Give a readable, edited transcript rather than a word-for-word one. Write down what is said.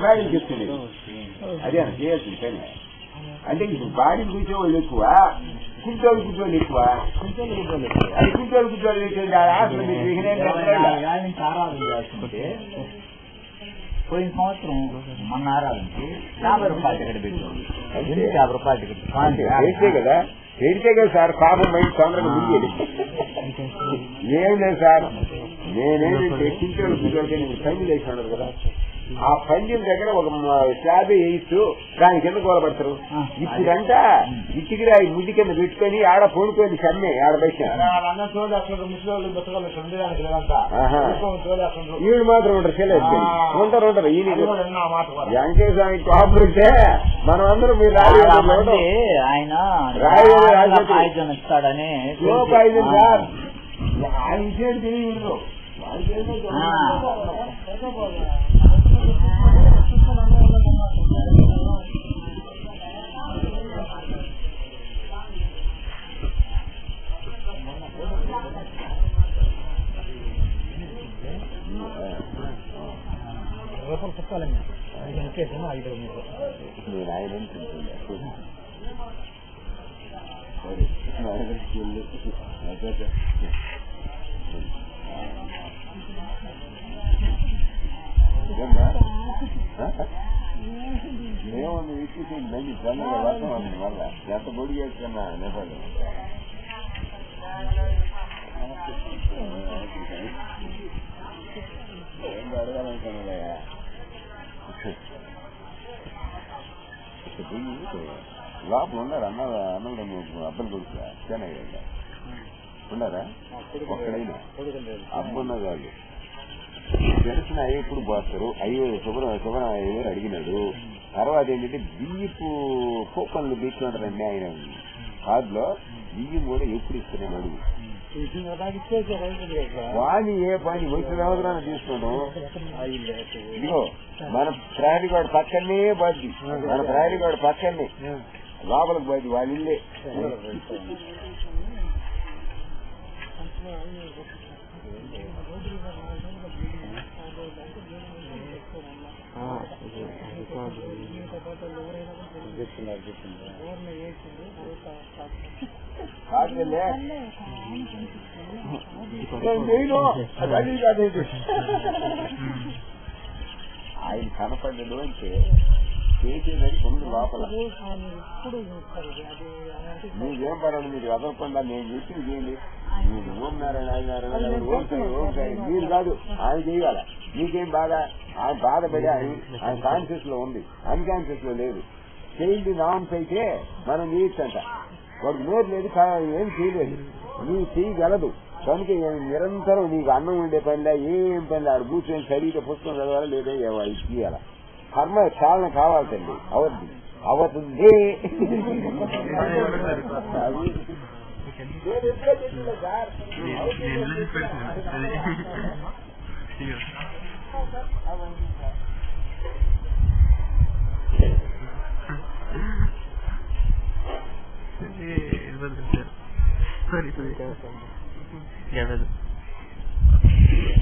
బాడీని చెప్తుంది అదే చేయాల్సింది పని. అంటే ఇప్పుడు బాడీని కూర్చోవాళ్ళు ఎక్కువ, కూర్చోళ్ళు ఎక్కువ. అది కూర్చోళ్ళు ఆసనం పోయిన సంవత్సరం మొన్న ఆరాధనకి 50 రూపాయలు టికెట్ పెట్టారు. 50 రూపాయలు టికెట్ కదా పెడితే కదా సార్. పాపం మైండ్ తొందరగా ముందు ఏం లేదు సార్. నేనేంటంటే కూర్చోళ్ళకి పని చేసి కదా, ఆ పందిల దగ్గర ఒక స్లాబ్ వేయిస్తూ దాని కింద కూలబడతారు. ఇప్పుడంట ఇటుకిరా ముడి కింద పెట్టుకొని ఆడ పూనుకొని సమ్మె ఆడ బయట వీళ్ళు మాత్రం ఉంటారు. చెల్లెలు ఉంటారు ఈయన వెంకటేశ్వర స్వామి కోపడితే మనం అందరం మీరు ఆయన ఇస్తాడని సార్ ఆయన ఇచ్చేది తెలియదు. చెప్పాలండి నేను ఆయన ఏముంది ఇచ్చేసి మంచి జనగా వర్షం ఉంది. వల్ల ఎంత పొడి చేస్తున్నా నేపాడు ఏం అడగాలనుకున్నాయా లోపల ఉన్నారు అన్నంలో అబ్బలు కొడుకురా చెన్నై ఉన్నారా ఒక్కడైనా అబ్బున్న కాదు తెలిసిన ఎప్పుడు పోస్తారు. అయ్యో శుభ్రం అయ్యో అడిగినాడు. తర్వాత ఏంటంటే బియ్యపు కూపన్లు తీసుకుంటారండి ఆయన కార్డులో. బియ్యం కూడా ఎప్పుడు ఇస్తున్నాను అడుగు వాణి ఏ పని వచ్చిన అవసరాన్ని తీసుకోవడం. ఇదిగో మన ప్రయాణికాడు పక్కనే బాధ్య, మన ప్రయాణికాడు పక్కనే లోపలికి బాధ్య వాళ్ళ ఇల్లే. ఆయన కనపడ్డాడు అంటే చేసేదని కొంత లోపల మీకేం పడదు. మీరు వదలకుండా నేను చెప్పింది చేయండి. మీరు ఓం నారాయణ మీరు కాదు ఆయన చేయాల. మీకేం బాధ? ఆయన బాధపడి ఆయన కాన్షియస్ లో ఉంది, అన్కాన్షియస్ లో లేదు. చేయండి నామ్స్ అయితే మనం చేయొచ్చంట. వాడు నోరు లేదు, ఏం చేయలేదు. నీవు చేయగలదు కనుక నిరంతరం నీకు అన్నం ఉండే పనిలా ఏం పనిలా ఆడు కూర్చొని చదివితే పుస్తకం చదవాలా లేదా ఇయ్యాల. కర్మ చాలన కావాల్సింది అవుతుంది. సరే